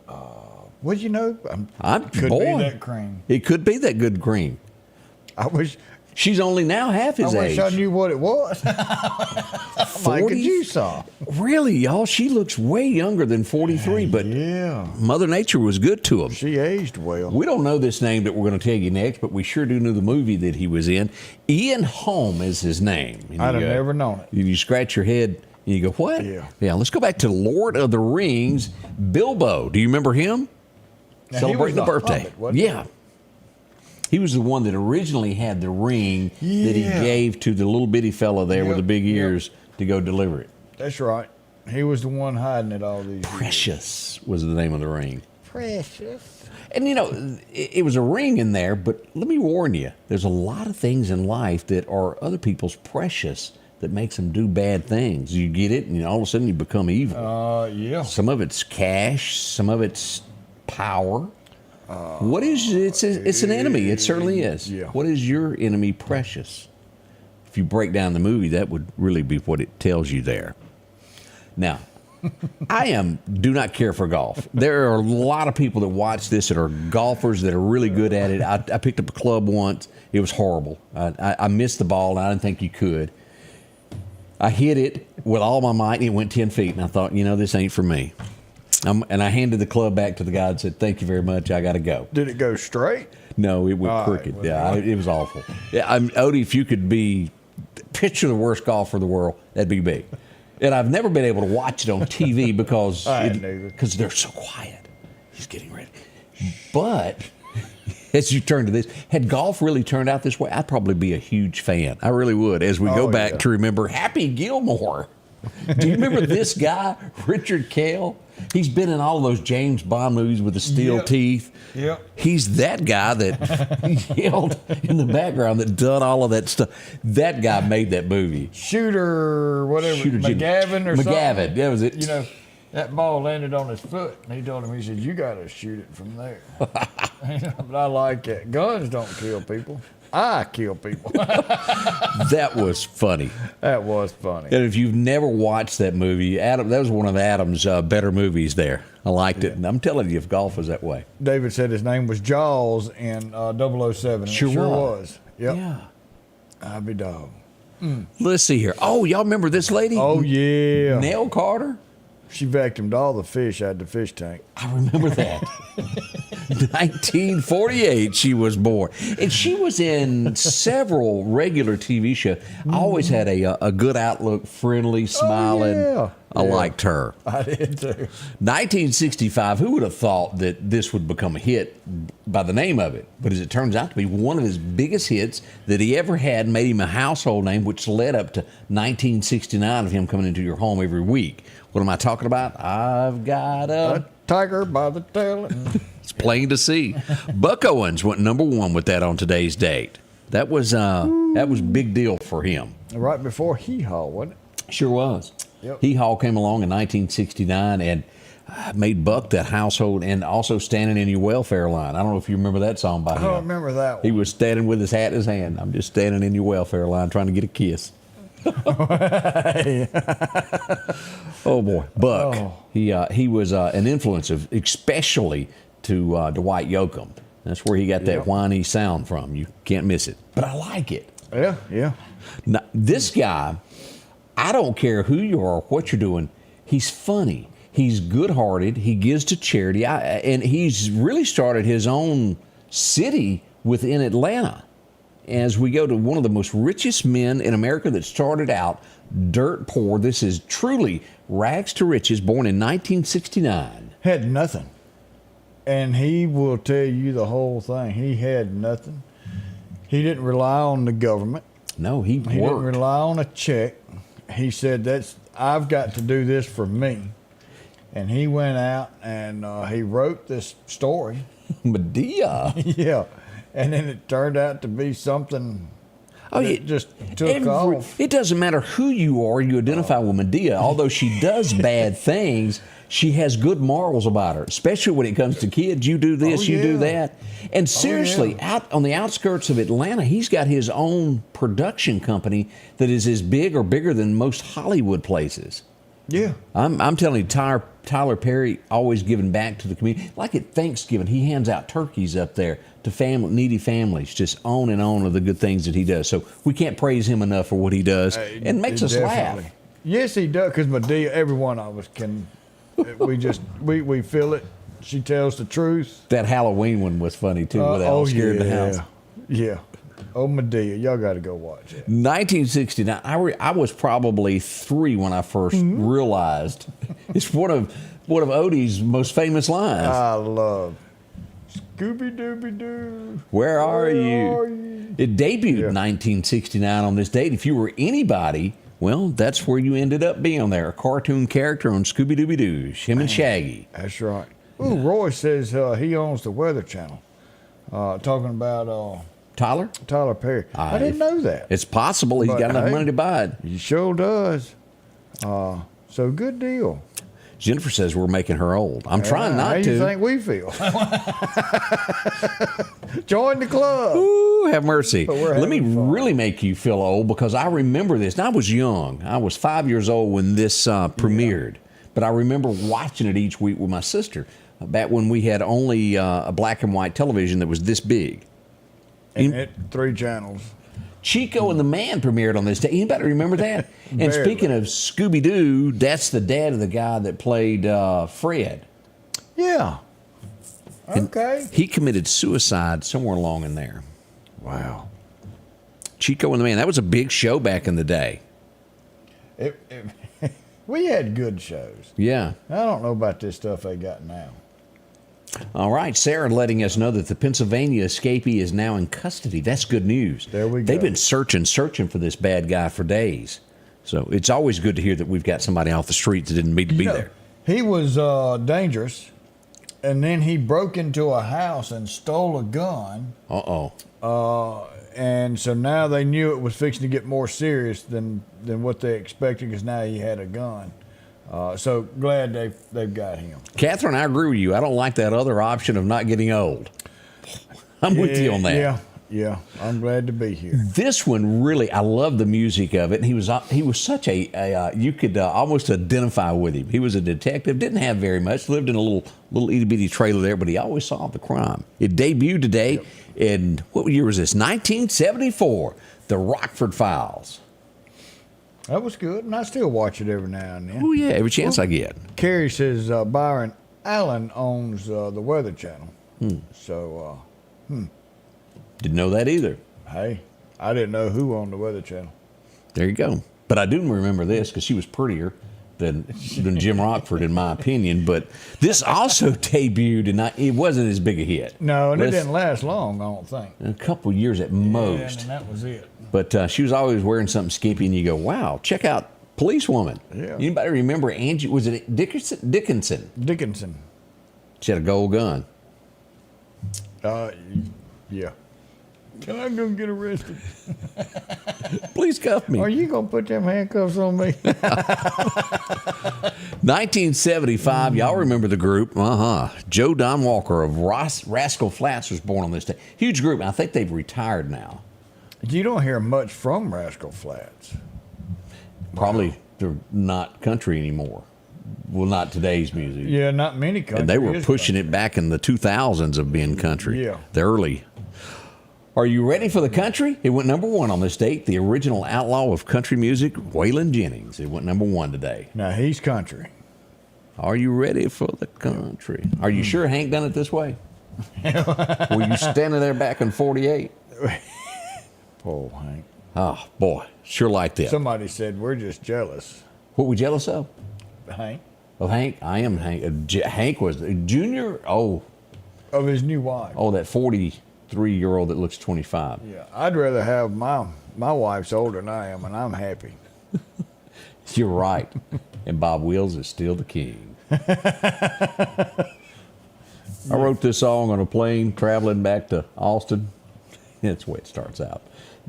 Well, you know, could boy, be that cream. It could be that good cream. I wish. She's only now half his age. I wish I knew what it was. 40? You saw. Really, y'all? She looks way younger than 43, but yeah, Mother Nature was good to him. She aged well. We don't know this name that we're going to tell you next, but we sure do know the movie that he was in. Ian Holm is his name. I'd have never known it. You scratch your head and you go, what? Yeah, let's go back to Lord of the Rings, Bilbo. Do you remember him? Now, celebrating the birthday. Hobbit, wasn't he? He was the one that originally had the ring that he gave to the little bitty fella there with the big ears to go deliver it. That's right. He was the one hiding it all these years. Precious was the name of the ring. Precious. And, you know, it was a ring in there, but let me warn you, there's a lot of things in life that are other people's precious that makes them do bad things. You get it, and all of a sudden you become evil. Yeah. Some of it's cash, some of it's power. What is it's an enemy. It certainly is. Yeah. What is your enemy precious? If you break down the movie, that would really be what it tells you there. Now, do not care for golf. There are a lot of people that watch this that are golfers that are really good at it. I picked up a club once. It was horrible. I missed the ball, and I didn't think you could. I hit it with all my might, and it went 10 feet, and I thought, this ain't for me. And I handed the club back to the guy and said, thank you very much, I got to go. Did it go straight? No, it went crooked. It was awful. Odie, if you could picture the worst golfer in the world, that'd be me. And I've never been able to watch it on TV because they're so quiet. He's getting ready. But as you turn to this, had golf really turned out this way, I'd probably be a huge fan. I really would. As we go back to remember Happy Gilmore. Do you remember this guy, Richard Cale? He's been in all of those James Bond movies with the steel teeth. Yep. He's that guy that yelled in the background that done all of that stuff. That guy made that movie. Shooter, whatever, McGavin or something. McGavin, that was it. That ball landed on his foot, and he told him, he said, you got to shoot it from there. But I like that. Guns don't kill people. I kill people. That was funny. That was funny. And if you've never watched that movie, Adam, that was one of Adam's better movies there. I liked it. And I'm telling you, if golf was that way. David said his name was Jaws in 007. Sure was. Yep. Yeah. I'd be dog. Let's see here. Oh, y'all remember this lady? Oh, yeah. Nell Carter? She vacuumed all the fish out of the fish tank. I remember that. 1948 she was born. And she was in several regular TV shows. I always had a good outlook, friendly, smiling. I liked her. I did too. 1965, who would have thought that this would become a hit by the name of it, but as it turns out to be one of his biggest hits that he ever had, made him a household name, which led up to 1969 of him coming into your home every week. What am I talking about? I've got A tiger by the tail. It's plain to see. Buck Owens went number one with that on today's date. That was big deal for him. Right before Hee Haw, wasn't it? Sure was. Yep. Hee Haw came along in 1969 and made Buck that household, and also Standing in Your Welfare Line. I don't know if you remember that song by him. I don't remember that one. He was standing with his hat in his hand. I'm just standing in your welfare line trying to get a kiss. Oh boy, Buck. Oh. He was an influence of, especially to Dwight Yoakam. That's where he got that whiny sound from. You can't miss it. But I like it. Yeah. Now, this guy, I don't care who you are or what you're doing. He's funny. He's good-hearted. He gives to charity. And he's really started his own city within Atlanta. As we go to one of the most richest men in America that started out dirt poor. This is truly rags to riches, born in 1969. Had nothing. And he will tell you the whole thing. He had nothing. He didn't rely on the government. No, he He didn't worked. rely on a check. He said, I've got to do this for me. And he went out and he wrote this story. Medea. Yeah. And then it turned out to be something Oh, that yeah. just took off. It doesn't matter who you are, you identify with Medea. Although she does bad things, she has good morals about her, especially when it comes to kids. You do this, you do yeah. that. And seriously, out on the outskirts of Atlanta, he's got his own production company that is as big or bigger than most Hollywood places. Yeah. I'm telling you, Tyler Perry always giving back to the community. Like at Thanksgiving, he hands out turkeys up there to needy families, just on and on of the good things that he does. So we can't praise him enough for what he does, and makes us Definitely. laugh. Yes, he does, because Medea, every one of us can, we feel it. She tells the truth. That Halloween one was funny too, where they all scared the house. Yeah. Oh, Medea, y'all got to go watch it. 1969. I was probably 3 when I first realized it's one of Odie's most famous lines. I love Scooby-Dooby-Doo. Where are you? are you? It debuted in 1969 on this date. If you were anybody, well, that's where you ended up being there. A cartoon character on Scooby-Dooby-Doo, him and Shaggy. That's right. Ooh, Roy says he owns the Weather Channel. Talking about Tyler? Tyler Perry. I didn't know that. It's possible he's But, got enough hey, money to buy it. He sure does. So good deal. Jennifer says we're making her old. I'm trying How not do to. you think we feel? Join the club. Ooh, have mercy. But we're Let me having fun. really make you feel old, because I remember this. And I was young. I was 5 years old when this premiered. But I remember watching it each week with my sister back when we had only a black and white television that was this big. And it 3 channels. Chico and the Man premiered on this day. Anybody remember that? And Barely. speaking of Scooby-Doo, that's the dad of the guy that played Fred. Yeah. Okay. He committed suicide somewhere along in there. Wow. Chico and the Man. That was a big show back in the day. We had good shows. Yeah. I don't know about this stuff they got now. All right. Sarah letting us know that the Pennsylvania escapee is now in custody. That's good news. There we go. They've been searching for this bad guy for days. So it's always good to hear that we've got somebody off the street that didn't need to be there. He was dangerous, and then he broke into a house and stole a gun. Uh-oh. And so now they knew it was fixing to get more serious than what they expected, because now he had a gun. So glad they've got him. Catherine, I agree with you. I don't like that other option of not getting old. I'm with you on that. Yeah. I'm glad to be here. This one really, I love the music of it. And he was such a you could almost identify with him. He was a detective, didn't have very much, lived in a little itty bitty trailer there, but he always solved the crime. It debuted today in, what year was this? 1974. The Rockford Files. That was good, and I still watch it every now and then. Oh yeah, every chance I get. Carrie says Byron Allen owns the Weather Channel. So, Didn't know that either. hey, I didn't know who owned the Weather Channel. There you go. But I do remember this because she was prettier than Jim Rockford, in my opinion. But this also debuted, and it wasn't as big a hit. No, and it didn't last long, I don't think. A couple years at most. And that was it. But she was always wearing something skimpy, and you go, wow, check out Policewoman. Yeah. Anybody remember Angie? Was it Dickinson? Dickinson. She had a gold gun. Yeah. Can I go get arrested? Please cuff me. Are you going to put them handcuffs on me? 1975, y'all remember the group? Joe Don Walker of Rascal Flatts was born on this day. Huge group. I think they've retired now. You don't hear much from Rascal Flatts. Probably they're not country anymore. Well, not today's music. Yeah, not many country. And they were pushing it back in the 2000s of being country. Yeah. The early. Are you ready for the country? It went number one on this date. The original outlaw of country music, Waylon Jennings. It went number one today. Now, he's country. Are you ready for the country? Are you sure Hank done it this way? Were you standing there back in 48? Oh, Hank. Oh, boy. Sure like that. Somebody said, we're just jealous. What we jealous of? Hank? Of Hank? I am Hank. Hank was a junior. Oh, Of his new wife. that 43-year-old that looks 25. Yeah, I'd rather have my wife's older than I am, and I'm happy. You're right. And Bob Wills is still the king. I wrote this song on a plane traveling back to Austin. That's the way it starts out.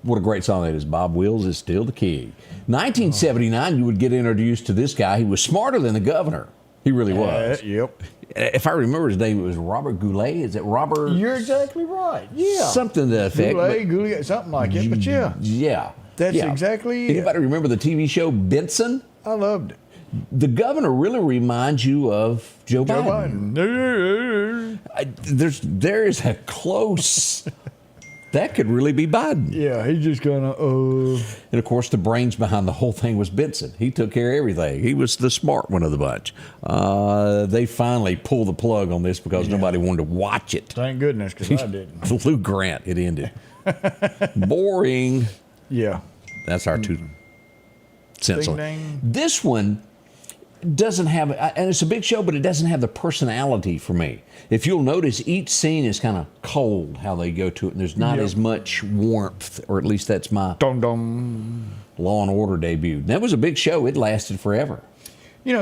What a great song that is. Bob Wills is still the king. 1979, you would get introduced to this guy. He was smarter than the governor. He really was. Yep. If I remember his name, it was Robert Goulet. Is it Robert? You're exactly right. Yeah. Something to that effect. Goulet, something like it, but yeah. Yeah. That's yeah. exactly it. Anybody remember the TV show Benson? I loved it. The governor really reminds you of Joe Joe Biden. Biden. There is a close. That could really be Biden. Yeah, he's just gonna. And of course, the brains behind the whole thing was Benson. He took care of everything. He was the smart one of the bunch. They finally pulled the plug on this because nobody wanted to watch it. Thank goodness, because I didn't. Lou Grant, it ended. Boring. Yeah. That's our 2 cents Ding, on it. ding. This one doesn't have, and it's a big show, but it doesn't have the personality for me. If you'll notice, each scene is kind of cold how they go to it, and there's not as much warmth, or at least that's my Dum dum. Law and Order debut. That was a big show. It lasted forever.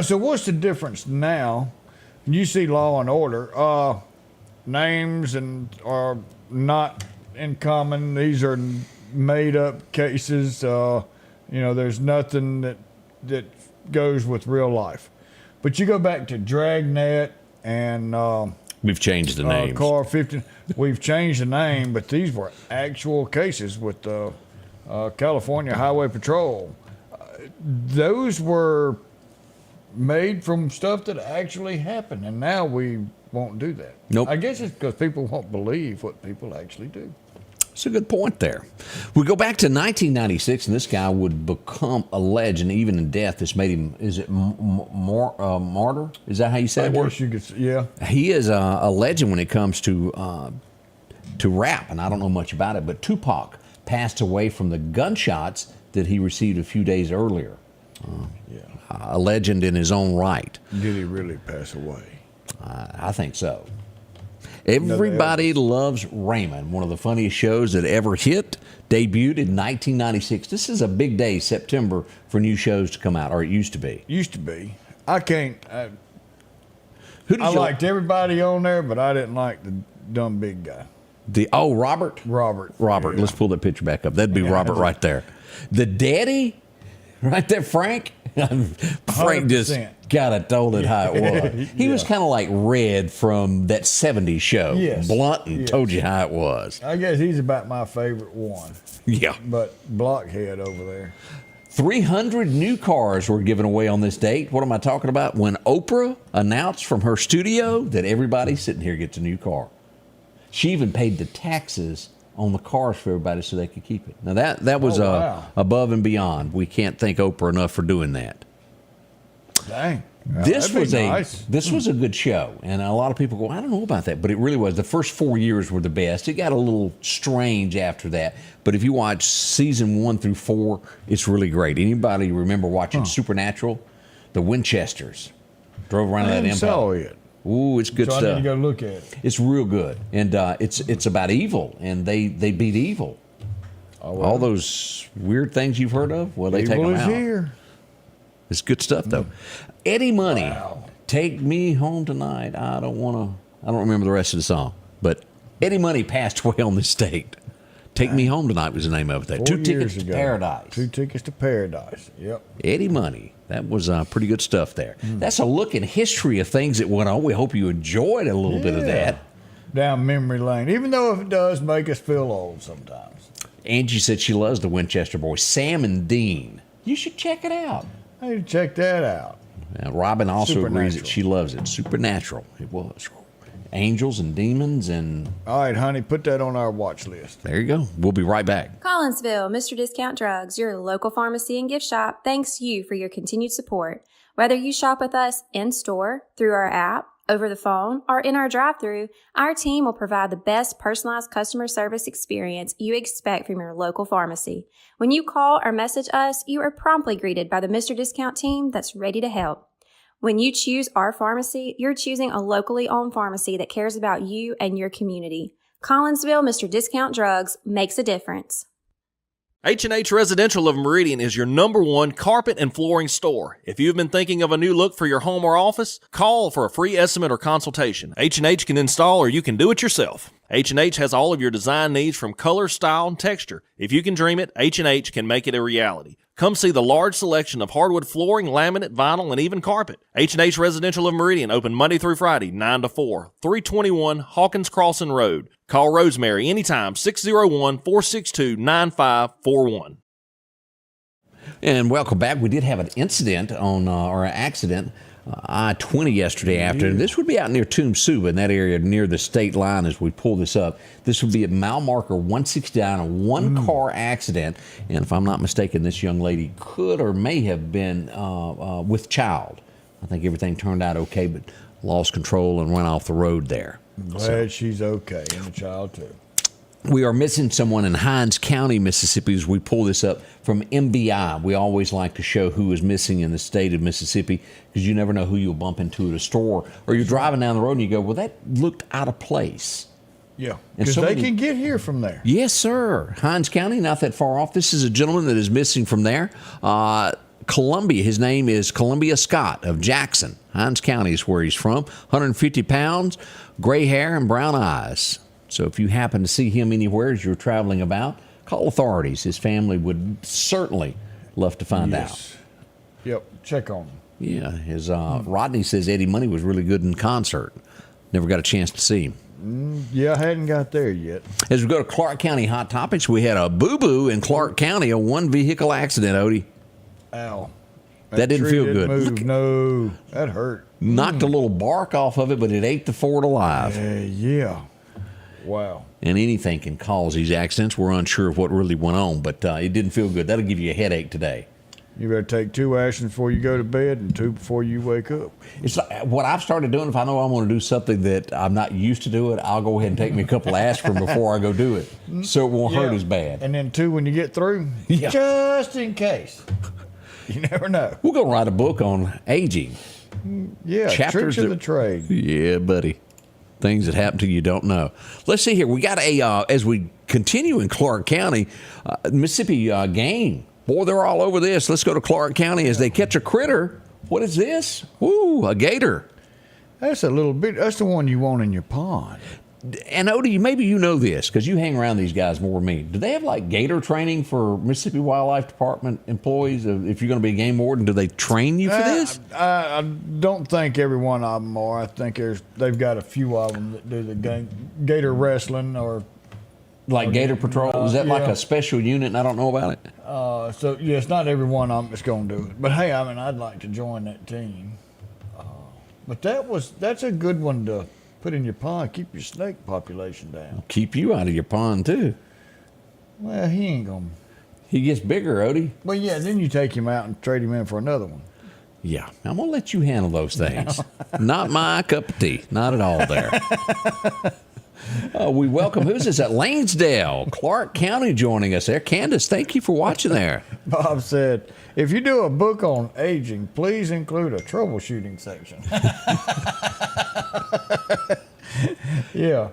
So what's the difference now? You see Law and Order. Names are not in common. These are made up cases. There's nothing that goes with real life. But you go back to Dragnet and We've changed the names. Car 50. We've changed the name, but these were actual cases with the California Highway Patrol. Those were made from stuff that actually happened, and now we won't do that. Nope. I guess it's because people won't believe what people actually do. That's a good point there. We go back to 1996, and this guy would become a legend even in death. This made him, is it martyr? Is that how you say it? I guess you could, yeah. He is a legend when it comes to rap, and I don't know much about it, but Tupac passed away from the gunshots that he received a few days earlier. A legend in his own right. Did he really pass away? I think so. Everybody Loves Raymond, one of the funniest shows that ever hit, debuted in 1996. This is a big day, September, for new shows to come out, or it used to be. Used to be. I can't. Who did I you liked everybody on there, but I didn't like the dumb big guy. Robert? Robert. Robert. Yeah. Let's pull that picture back up. That'd be Robert right there. The daddy, right there, Frank. Frank just 100%. got it told it how it was. He was kind of like Red from that 70s show. Yes. Blunt and told you how it was. I guess he's about my favorite one. Yeah. But Blockhead over there. 300 new cars were given away on this date. What am I talking about? When Oprah announced from her studio that everybody sitting here gets a new car. She even paid the taxes on the cars for everybody so they could keep it. Now that was above and beyond. We can't thank Oprah enough for doing that. Dang. This That'd was be nice. This was a good show, and a lot of people go, I don't know about that, but it really was. The first 4 years were the best. It got a little strange after that, but if you watch season 1 through 4, it's really great. Anybody remember watching Supernatural? the Winchesters. Drove around I that haven't saw Impala. it. Ooh, it's good So I stuff. need to go look at it. It's real good, and it's about evil, and they beat evil. Oh, well. All those weird things you've heard of, well, they take Evil them is out. here. It's good stuff, though. Eddie Money, Wow. Take Me Home Tonight. I don't remember the rest of the song, but Eddie Money passed away on this date. Take Me Home Tonight was the name of it. There. 2 tickets to Paradise. 2 tickets to Paradise. Yep. Eddie Money. That was pretty good stuff there. That's a look in history of things that went on. We hope you enjoyed a little bit of that. Down memory lane, even though it does make us feel old sometimes. Angie said she loves the Winchester Boys. Sam and Dean. You should check it out. I need to check that out. Robin also agrees that Supernatural. she loves it. Supernatural. It was. Angels and demons, and All right, honey, put that on our watch list. there you go. We'll be right back. Collinsville, Mr. Discount Drugs, your local pharmacy and gift shop, thanks you for your continued support. Whether you shop with us in store, through our app, over the phone, or in our drive-thru, our team will provide the best personalized customer service experience you expect from your local pharmacy. When you call or message us, you are promptly greeted by the Mr. Discount team that's ready to help. When you choose our pharmacy, you're choosing a locally owned pharmacy that cares about you and your community. Collinsville, Mr. Discount Drugs makes a difference. H&H Residential of Meridian is your #1 carpet and flooring store. If you've been thinking of a new look for your home or office, call for a free estimate or consultation. H&H can install or you can do it yourself. H&H has all of your design needs from color, style, and texture. If you can dream it, H&H can make it a reality. Come see the large selection of hardwood flooring, laminate, vinyl, and even carpet. H&H Residential of Meridian, open Monday through Friday, 9 to 4, 321 Hawkins Crossing Road. Call Rosemary anytime, 601-462-9541. And welcome back. We did have an incident or an accident, I-20 yesterday afternoon. This would be out near Toomsuba in that area near the state line as we pull this up. This would be at mile marker 169, a one-car accident. And if I'm not mistaken, this young lady could or may have been with child. I think everything turned out okay, but lost control and went off the road there. Glad she's okay, and the child too. We are missing someone in Hinds County, Mississippi, as we pull this up from MBI. We always like to show who is missing in the state of Mississippi because you never know who you'll bump into at a store. Or you're driving down the road and you go, well, that looked out of place. Yeah, And because so they many- can get here from there. Yes, sir. Hinds County, not that far off. This is a gentleman that is missing from there. Columbia, his name is Columbia Scott of Jackson. Hinds County is where he's from. 150 pounds, gray hair, and brown eyes. So if you happen to see him anywhere as you're traveling about, call authorities. His family would certainly love to find out. Yep, check on them. Yeah, his Rodney says Eddie Money was really good in concert. Never got a chance to see him. Yeah, I hadn't got there yet. As we go to Clark County Hot Topics, we had a boo-boo in Clark County, a one-vehicle accident, Odie. Ow. That didn't tree feel good. Move. No, that hurt. Knocked a little bark off of it, but it ate the Ford alive. Yeah. Wow. And anything can cause these accidents. We're unsure of what really went on, but it didn't feel good. That'll give you a headache today. You better take 2 actions before you go to bed and 2 before you wake up. It's like, what I've started doing, if I know I'm going to do something that I'm not used to doing, I'll go ahead and take me a couple aspirin before I go do it, so it won't hurt as bad. And then 2 when you get through, Yeah. just in case. You never know. We're going to write a book on aging. Yeah, Chapters tricks of that- the trade. Yeah, buddy. Things that happen to you don't know. Let's see here. We got as we continue in Clark County, Mississippi game. Boy, they're all over this. Let's go to Clark County as they catch a critter. What is this? Ooh, a gator. That's a little bit. That's the one you want in your pond. And Odie, maybe you know this because you hang around these guys more than me. Do they have like gator training for Mississippi Wildlife Department employees? If you're going to be a game warden, do they train you for this? I don't think every one of them are. I think they've got a few of them that do the gator wrestling or. Like Gator Patrol? Is that like yeah. a special unit and I don't know about it? So yes, not every one of them is going to do it. But hey, I mean, I'd like to join that team. But that's a good one to put in your pond. Keep your snake population down. Keep you out of your pond, too. Well, he ain't gonna. He gets bigger, Odie. Well, yeah. Then you take him out and trade him in for another one. Yeah, I'm going to let you handle those things. Not my cup of tea. Not at all there. We welcome, who's this at Lanesdale, Clark County, joining us there. Candace, thank you for watching there. Bob said, if you do a book on aging, please include a troubleshooting section. Yeah.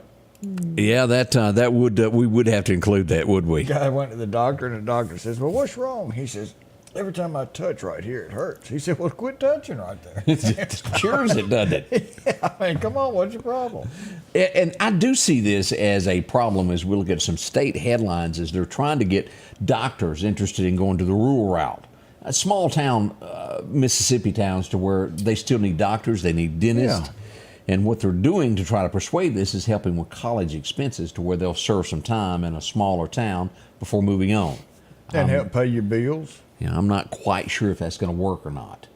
Yeah, that would we would have to include that, would we? Guy went to the doctor, and the doctor says, well, what's wrong? He says, every time I touch right here, it hurts. He said, well, quit touching right there. It cures it, doesn't it? Yeah, I mean, come on, what's your problem? And I do see this as a problem as we look at some state headlines as they're trying to get doctors interested in going to the rural route. Small town Mississippi towns to where they still need doctors, they need dentists. Yeah. And what they're doing to try to persuade this is helping with college expenses to where they'll serve some time in a smaller town before moving on. And help pay your bills. Yeah, I'm not quite sure if that's going to work or not.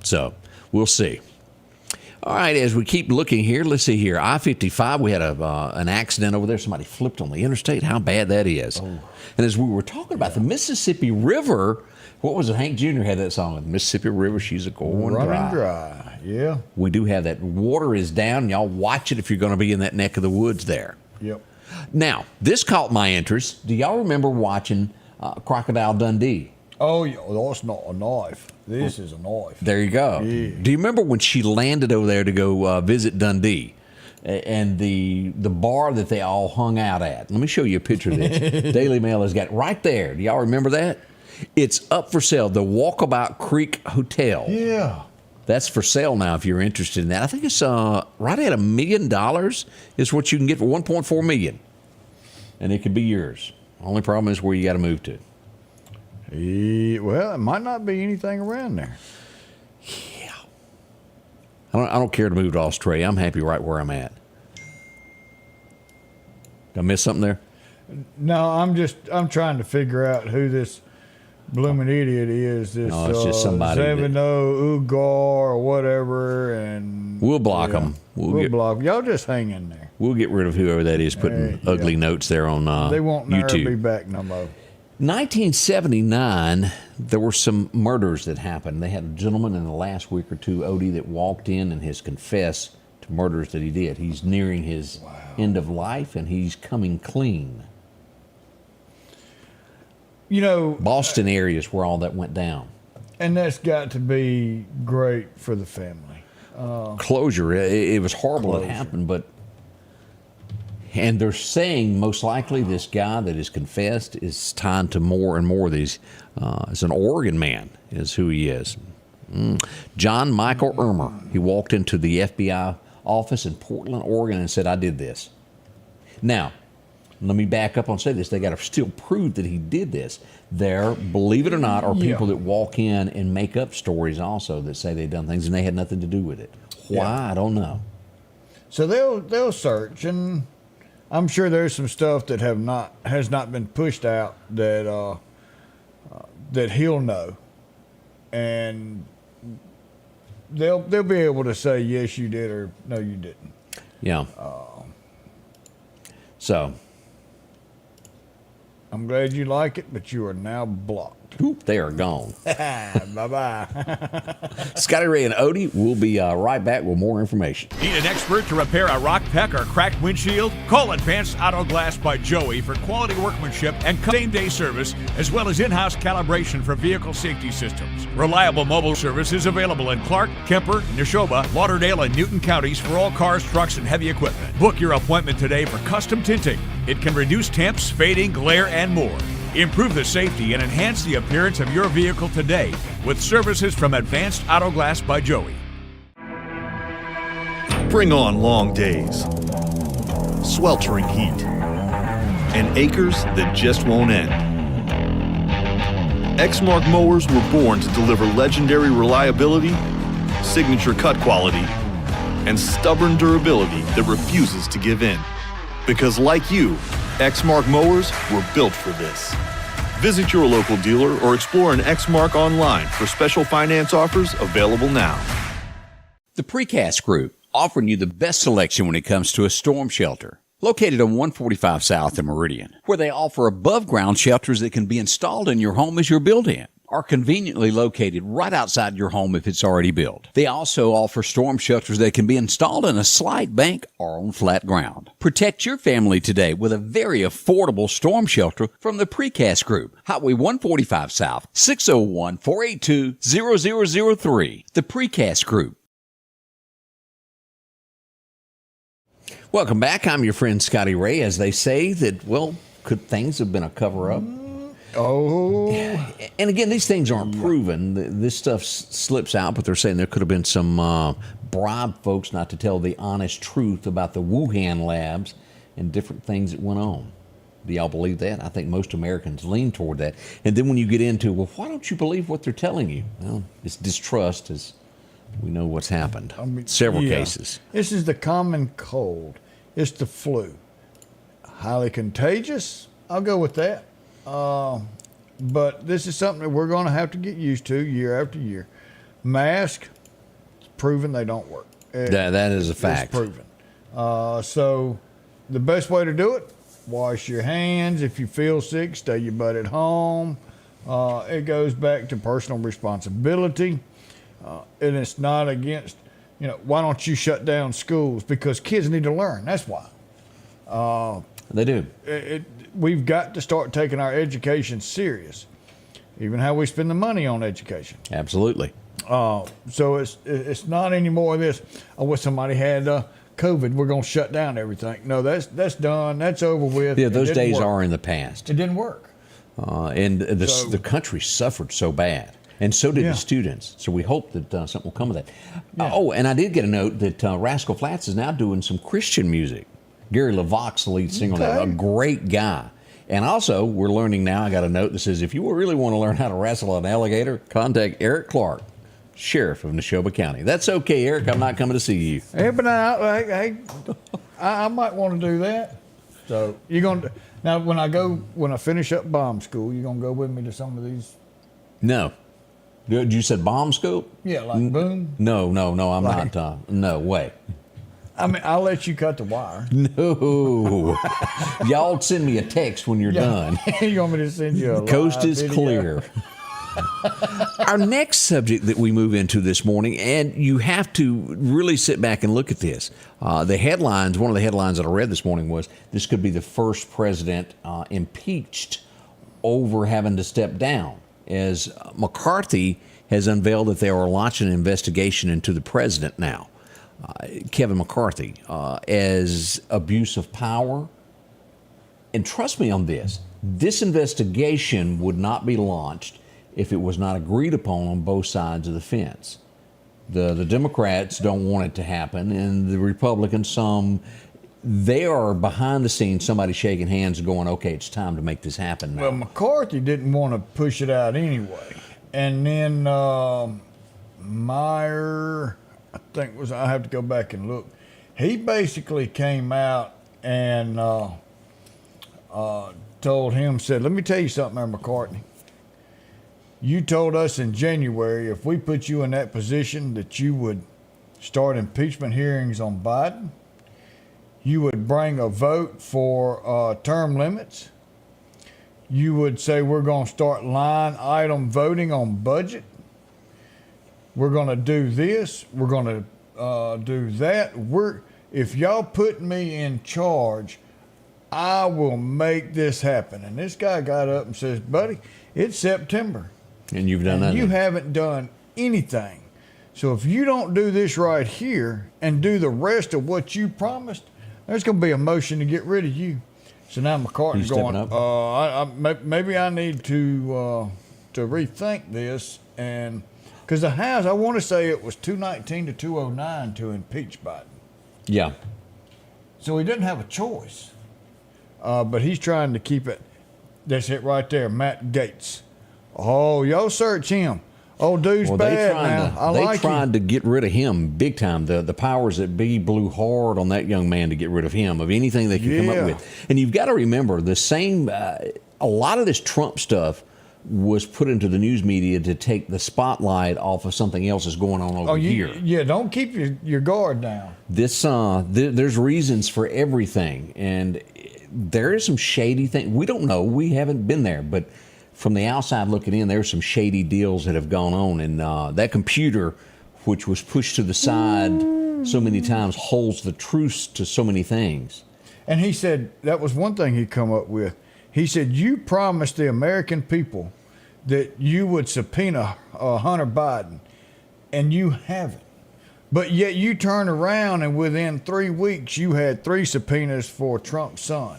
So we'll see. All right, as we keep looking here, let's see here. I-55, we had an accident over there. Somebody flipped on the interstate. How bad that is. Oh. And as we were talking about the Mississippi River, what was it? Hank Jr. had that song, Mississippi River, she's a going running dry. Yeah. We do have that. Water is down. Y'all watch it if you're going to be in that neck of the woods there. Yep. Now, this caught my interest. Do y'all remember watching Crocodile Dundee? Oh, yeah. Well, that's not a knife. This is a knife. There you go. Yeah. Do you remember when she landed over there to go visit Dundee? And the bar that they all hung out at. Let me show you a picture of this. Daily Mail has got it right there. Do y'all remember that? It's up for sale. The Walkabout Creek Hotel. Yeah. That's for sale now if you're interested in that. I think it's right at $1 million is what you can get for $1.4 million. And it could be yours. Only problem is where you got to move to. Well, it might not be anything around there. Yeah. I don't care to move to Australia. I'm happy right where I'm at. Did I miss something there? No, I'm trying to figure out who this blooming idiot is. This No, it's just somebody Zavino Ugar or whatever, and we'll block them. We'll block. Y'all just hang in there. We'll get rid of whoever that is putting ugly notes there on They won't never YouTube. be back no more. 1979, there were some murders that happened. They had a gentleman in the last week or two, Odie, that walked in and has confessed to murders that he did. He's nearing his end of life, and he's coming clean. You know, Boston area is where all that went down. and that's got to be great for the family. Closure. It was horrible it happened, and they're saying most likely this guy that has confessed is tied to more and more of these. Is an Oregon man, is who he is. John Michael Ermer. He walked into the FBI office in Portland, Oregon, and said, "I did this." Now, let me back up and say this. They got to still prove that he did this. There, believe it or not, are people that walk in and make up stories also that say they've done things and they had nothing to do with it. Why? I don't know. So they'll search, and I'm sure there's some stuff that has not been pushed out that that he'll know, and they'll be able to say yes you did or no you didn't. Yeah. So. I'm glad you like it, but you are now blocked. Oop, they are gone. Bye-bye. Scotty Ray and Odie, we'll be right back with more information. Need an expert to repair a rock peck or cracked windshield? Call Advanced Auto Glass by Joey for quality workmanship and same-day service, as well as in-house calibration for vehicle safety systems. Reliable mobile service is available in Clark, Kemper, Neshoba, Lauderdale, and Newton counties for all cars, trucks, and heavy equipment. Book your appointment today for custom tinting. It can reduce temps, fading, glare, and more. Improve the safety and enhance the appearance of your vehicle today with services from Advanced Auto Glass by Joey. Bring on long days, sweltering heat, and acres that just won't end. Exmark mowers were born to deliver legendary reliability, signature cut quality, and stubborn durability that refuses to give in. Because like you, Exmark mowers were built for this. Visit your local dealer or explore an Exmark online for special finance offers available now. The Precast Group, offering you the best selection when it comes to a storm shelter. Located on 145 South in Meridian, where they offer above-ground shelters that can be installed in your home as your built-in. are conveniently located right outside your home if it's already built. They also offer storm shelters that can be installed in a slight bank or on flat ground. Protect your family today with a very affordable storm shelter from the Precast Group. Highway 145 South, 601-482-0003. The Precast Group. Welcome back. I'm your friend Scotty Ray. As they say that, well, could things have been a cover-up? Oh. And again, these things aren't proven. This stuff slips out, but they're saying there could have been some bribe folks not to tell the honest truth about the Wuhan labs and different things that went on. Do y'all believe that? I think most Americans lean toward that. And then when you get into, well, why don't you believe what they're telling you? Well, it's distrust, as we know what's happened. Several cases. This is the common cold. It's the flu. Highly contagious. I'll go with that. But this is something that we're going to have to get used to year after year. Mask, it's proven they don't work. That is a fact. It's proven. So the best way to do it, wash your hands. If you feel sick, stay your butt at home. It goes back to personal responsibility. And it's not against, why don't you shut down schools? Because kids need to learn. That's why. They do. We've got to start taking our education serious, even how we spend the money on education. Absolutely. So it's not anymore this, what somebody had COVID, we're going to shut down everything. No, that's done. That's over with. Yeah, those days are in the past. It didn't work. And the country suffered so bad. And so did the students. So we hope that something will come of that. Yeah. Oh, and I did get a note that Rascal Flatts is now doing some Christian music. Gary LaVox, the lead singer, a great guy. And also, we're learning now, I got a note that says, if you really want to learn how to wrestle an alligator, contact Eric Clark, Sheriff of Neshoba County. That's okay, Eric. I'm not coming to see you. Hey, but I might want to do that. So you're going to, now when I finish up bomb school, you're going to go with me to some of these? No. You said bomb school? Yeah, like boom? No, I'm not. No way. I mean, I'll let you cut the wire. No. Y'all send me a text when you're done. You want me to send you a Coast is video? clear. Our next subject that we move into this morning, and you have to really sit back and look at this. The headlines, one of the headlines that I read this morning was, this could be the first president impeached over having to step down, as McCarthy has unveiled that they are launching an investigation into the president now. Kevin McCarthy, as abuse of power. And trust me on this investigation would not be launched if it was not agreed upon on both sides of the fence. The Democrats don't want it to happen, and the Republicans, they are behind the scenes, somebody shaking hands and going, okay, it's time to make this happen now. Well, McCarthy didn't want to push it out anyway. And then Meyer, I think I have to go back and look. He basically came out and told him, said, let me tell you something, McCartney. You told us in January if we put you in that position that you would start impeachment hearings on Biden. You would bring a vote for term limits. You would say we're going to start line item voting on budget. We're going to do this. We're going to do that. If y'all put me in charge, I will make this happen. And this guy got up and says, buddy, it's September. And you've done that. You haven't done anything. So if you don't do this right here and do the rest of what you promised, there's going to be a motion to get rid of you. So now McCartney's going, maybe I need to rethink this. And because the House, I want to say it was 219 to 209 to impeach Biden. Yeah. So he didn't have a choice. But he's trying to keep it. That's it right there, Matt Gaetz. Oh, y'all search him. Oh, dude's bad now. They tried to get rid of him big time. The powers that be blew hard on that young man to get rid of him, of anything they could come up with. And you've got to remember, the same, a lot of this Trump stuff was put into the news media to take the spotlight off of something else that's going on over here. Yeah, don't keep your guard down. There's reasons for everything, and there is some shady thing. We don't know. We haven't been there, but from the outside looking in, there's some shady deals that have gone on. And that computer, which was pushed to the side so many times, holds the truth to so many things. And he said that was one thing he come up with. He said, you promised the American people that you would subpoena Hunter Biden, and you haven't. But yet you turn around and within 3 weeks you had 3 subpoenas for Trump's son.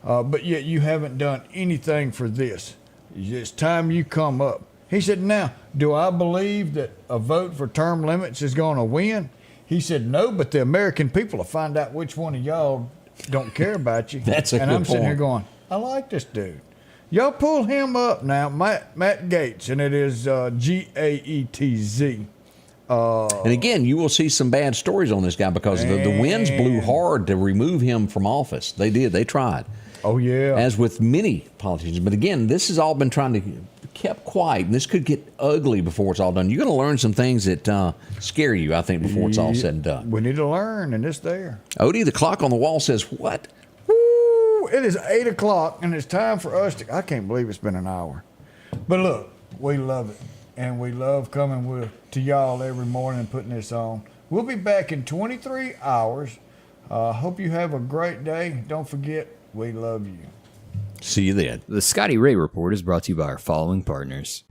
But yet you haven't done anything for this. It's time you come up. He said, now, do I believe that a vote for term limits is going to win? He said, no, but the American people will find out which one of y'all don't care about you. That's a and good I'm sitting here point. going, I like this dude. Y'all pull him up now, Matt Gaetz, and it is Gaetz. And again, you will see some bad stories on this guy because the winds blew hard to remove him from office. They did. They tried. Oh, yeah. As with many politicians. But again, this has all been trying to be kept quiet, and this could get ugly before it's all done. You're going to learn some things that scare you, I think, before it's all said and done. We need to learn, and it's there. Odie, the clock on the wall says what? Woo! It is 8 o'clock, and it's time for us to... I can't believe it's been an hour. But look, we love it, and we love coming to y'all every morning and putting this on. We'll be back in 23 hours. Hope you have a great day. Don't forget, we love you. See you then. The Scotty Ray Report is brought to you by our following partners.